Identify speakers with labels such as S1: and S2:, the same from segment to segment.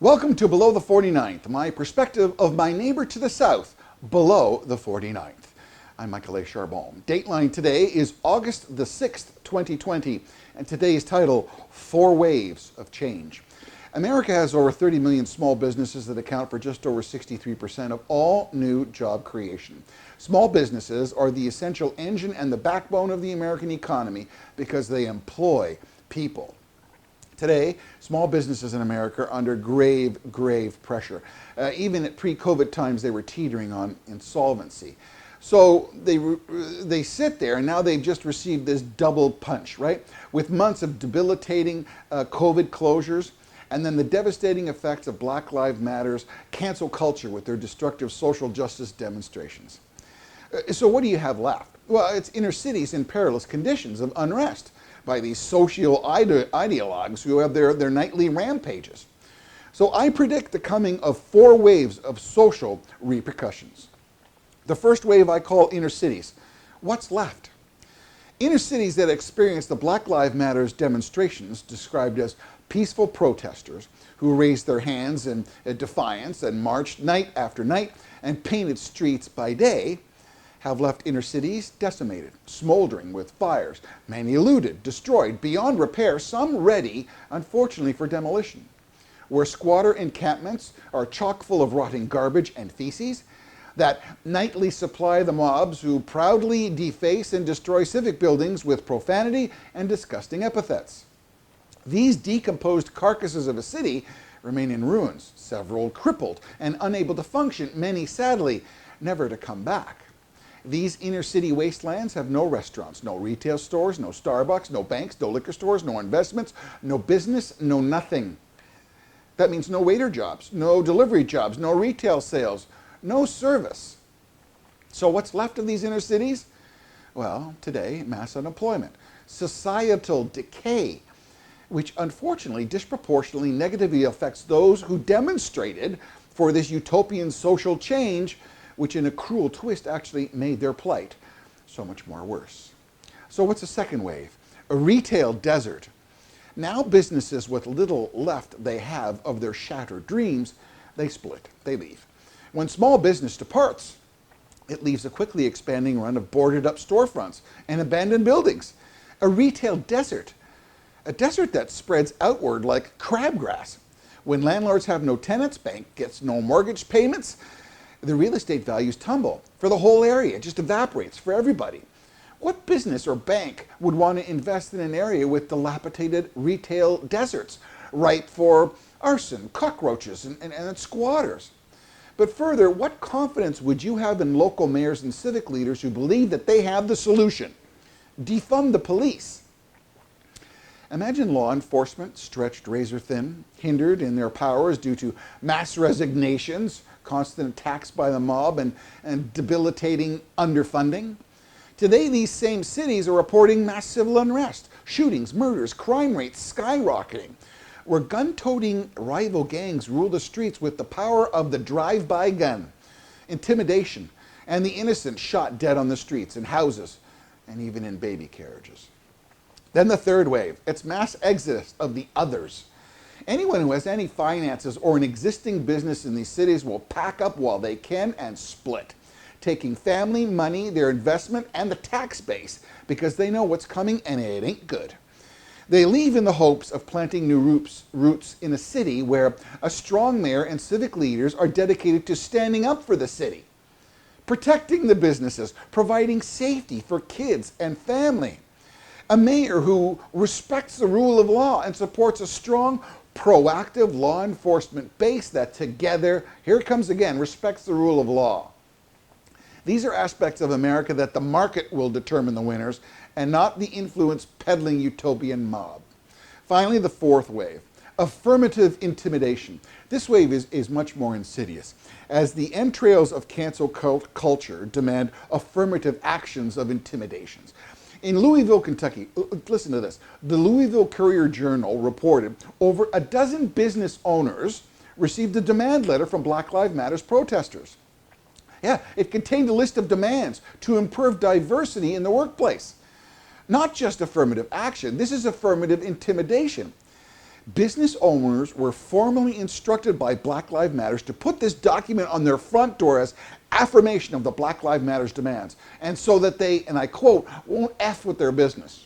S1: Welcome to Below the 49th, my perspective of my neighbor to the south, below the 49th. I'm Michael A. Charbon. Dateline today is August the 6th, 2020, and today's title, Four Waves of Change. America has over 30 million small businesses that account for just over 63% of all new job creation. Small businesses are the essential engine and the backbone of the American economy because they employ people. Today, small businesses in America are under grave pressure. Even at pre-COVID times, they were teetering on insolvency. So they sit there, and now they've just received this double punch, right? With months of debilitating COVID closures, and then the devastating effects of Black Lives Matter's cancel culture with their destructive social justice demonstrations. So what do you have left? Well, it's inner cities in perilous conditions of unrest by these social ideologues who have their nightly rampages. So I predict the coming of four waves of social repercussions. The first wave I call inner cities. What's left? Inner cities that experience the Black Lives Matter's demonstrations, described as peaceful protesters who raised their hands in defiance and marched night after night and painted streets by day, have left inner cities decimated, smoldering with fires, many looted, destroyed, beyond repair, some ready, unfortunately, for demolition. Where squatter encampments are chock full of rotting garbage and feces that nightly supply the mobs who proudly deface and destroy civic buildings with profanity and disgusting epithets. These decomposed carcasses of a city remain in ruins, several crippled and unable to function, many sadly never to come back. These inner city wastelands have no restaurants, no retail stores, no Starbucks, no banks, no liquor stores, no investments, no business, no nothing. That means no waiter jobs, no delivery jobs, no retail sales, no service. So what's left of these inner cities? Well, today, mass unemployment, societal decay, which unfortunately disproportionately negatively affects those who demonstrated for this utopian social change, which in a cruel twist actually made their plight so much more worse. So what's the second wave? A retail desert. Now businesses with little left they have of their shattered dreams, they split, they leave. When small business departs, it leaves a quickly expanding run of boarded up storefronts and abandoned buildings. A retail desert. A desert that spreads outward like crabgrass. When landlords have no tenants, bank gets no mortgage payments, the real estate values tumble for the whole area. It just evaporates for everybody. What business or bank would want to invest in an area with dilapidated retail deserts, ripe for arson, cockroaches, and squatters? But further, what confidence would you have in local mayors and civic leaders who believe that they have the solution? Defund the police. Imagine law enforcement stretched razor thin, hindered in their powers due to mass resignations, constant attacks by the mob, and debilitating underfunding. Today, these same cities are reporting mass civil unrest, shootings, murders, crime rates skyrocketing, where gun-toting rival gangs rule the streets with the power of the drive-by gun, intimidation, and the innocent shot dead on the streets, in houses, and even in baby carriages. Then the third wave, it's mass exodus of the others. Anyone who has any finances or an existing business in these cities will pack up while they can and split, taking family, money, their investment, and the tax base because they know what's coming and it ain't good. They leave in the hopes of planting new roots in a city where a strong mayor and civic leaders are dedicated to standing up for the city, protecting the businesses, providing safety for kids and family. A mayor who respects the rule of law and supports a strong, proactive law enforcement base that together, here it comes again, respects the rule of law. These are aspects of America that the market will determine the winners and not the influence peddling utopian mob. Finally, the fourth wave, affirmative intimidation. This wave is much more insidious, as the entrails of cancel culture demand affirmative actions of intimidations. In Louisville, Kentucky, listen to this, the Louisville Courier-Journal reported over a dozen business owners received a demand letter from Black Lives Matter's protesters. Yeah, it contained a list of demands to improve diversity in the workplace. Not just affirmative action, this is affirmative intimidation. Business owners were formally instructed by Black Lives Matter to put this document on their front door as affirmation of the Black Lives Matter demands, and so that they, and I quote, won't F with their business.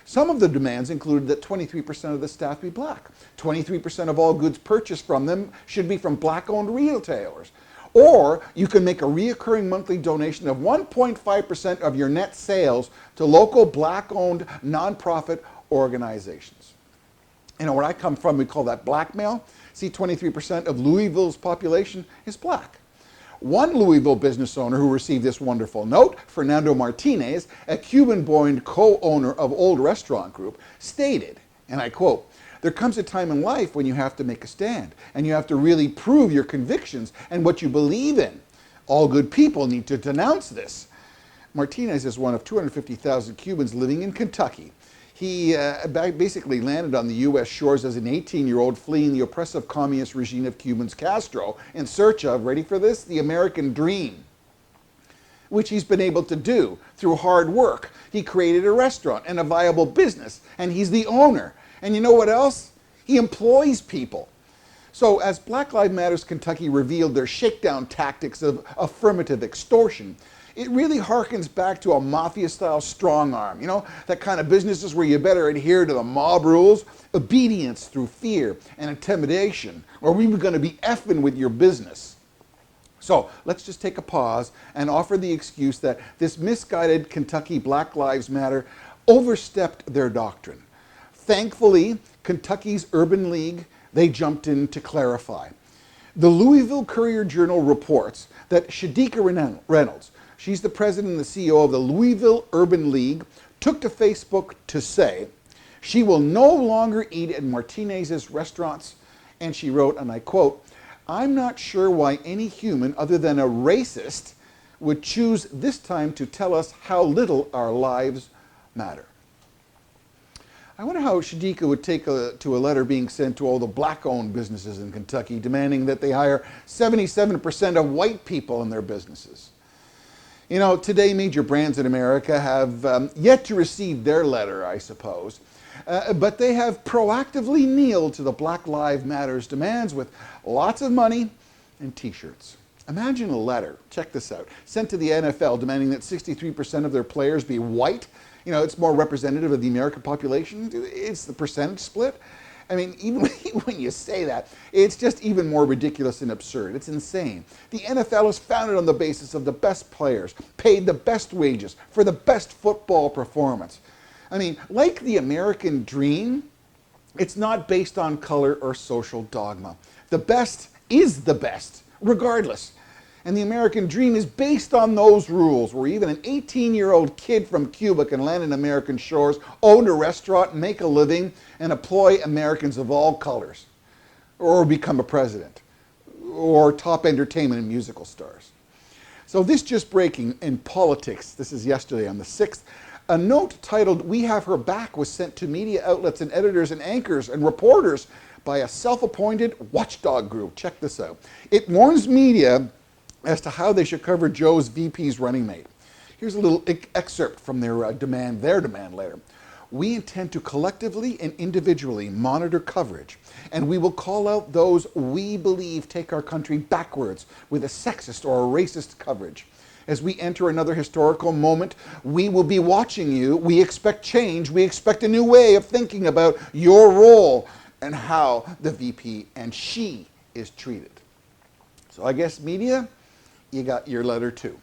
S1: Some of the demands included that 23% of the staff be black. 23% of all goods purchased from them should be from black-owned retailers. Or you can make a reoccurring monthly donation of 1.5% of your net sales to local black-owned nonprofit organizations. You know, where I come from, we call that blackmail. See, 23% of Louisville's population is black. One Louisville business owner who received this wonderful note, Fernando Martinez, a Cuban-born co-owner of Old Restaurant Group, stated, and I quote, "There comes a time in life when you have to make a stand, and you have to really prove your convictions and what you believe in. All good people need to denounce this." Martinez is one of 250,000 Cubans living in Kentucky. He basically landed on the U.S. shores as an 18-year-old fleeing the oppressive communist regime of Cuban's Castro in search of, ready for this, the American dream, which he's been able to do through hard work. He created a restaurant and a viable business, and he's the owner. And you know what else? He employs people. So as Black Lives Matter Kentucky revealed their shakedown tactics of affirmative extortion, it really harkens back to a mafia-style strong arm, you know, that kind of businesses where you better adhere to the mob rules, obedience through fear and intimidation, or we were going to be effing with your business. So let's just take a pause and offer the excuse that this misguided Kentucky Black Lives Matter overstepped their doctrine. Thankfully, Kentucky's Urban League, they jumped in to clarify. The Louisville Courier-Journal reports that Shadika Reynolds, she's the president and the CEO of the Louisville Urban League, took to Facebook to say she will no longer eat at Martinez's restaurants, and she wrote, and I quote, "I'm not sure why any human other than a racist would choose this time to tell us how little our lives matter." I wonder how Shadika would take to a letter being sent to all the black-owned businesses in Kentucky demanding that they hire 77% of white people in their businesses. You know, today major brands in America have yet to receive their letter, I suppose, but they have proactively kneeled to the Black Lives Matter demands with lots of money and t-shirts. Imagine a letter, check this out, sent to the NFL demanding that 63% of their players be white. You know, it's more representative of the American population. It's the percentage split. I mean, even when you say that, it's just even more ridiculous and absurd. It's insane. The NFL is founded on the basis of the best players, paid the best wages for the best football performance. I mean, like the American dream, it's not based on color or social dogma. The best is the best, regardless. And the American dream is based on those rules, where even an 18-year-old kid from Cuba can land in American shores, own a restaurant, make a living, and employ Americans of all colors, or become a president, or top entertainment and musical stars. So this just breaking in politics, this is yesterday on the 6th, a note titled, "We Have Her Back" was sent to media outlets and editors and anchors and reporters by a self-appointed watchdog group. Check this out. It warns media as to how they should cover Joe's VP's running mate. Here's a little excerpt from their demand letter. "We intend to collectively and individually monitor coverage, and we will call out those we believe take our country backwards with a sexist or a racist coverage. As we enter another historical moment, we will be watching you. We expect change. We expect a new way of thinking about your role and how the VP and she is treated." So I guess media, you got your letter too.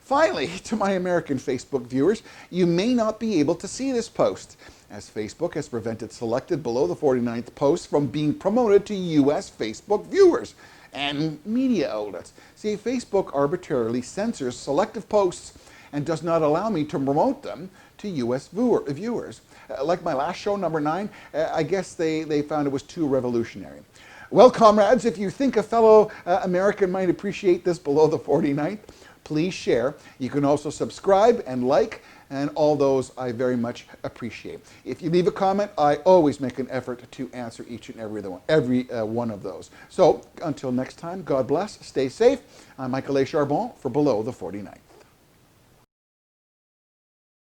S1: Finally, to my American Facebook viewers, you may not be able to see this post, as Facebook has prevented selected below the 49th posts from being promoted to US Facebook viewers and media outlets. See, Facebook arbitrarily censors selective posts and does not allow me to promote them to US viewers. Like my last show, number 9, I guess they found it was too revolutionary. Well, comrades, if you think a fellow American might appreciate this below the 49th, please share. You can also subscribe and like, and all those I very much appreciate. If you leave a comment, I always make an effort to answer each and every one of those. So until next time, God bless, stay safe. I'm Michael A. Charbon for Below the 49th.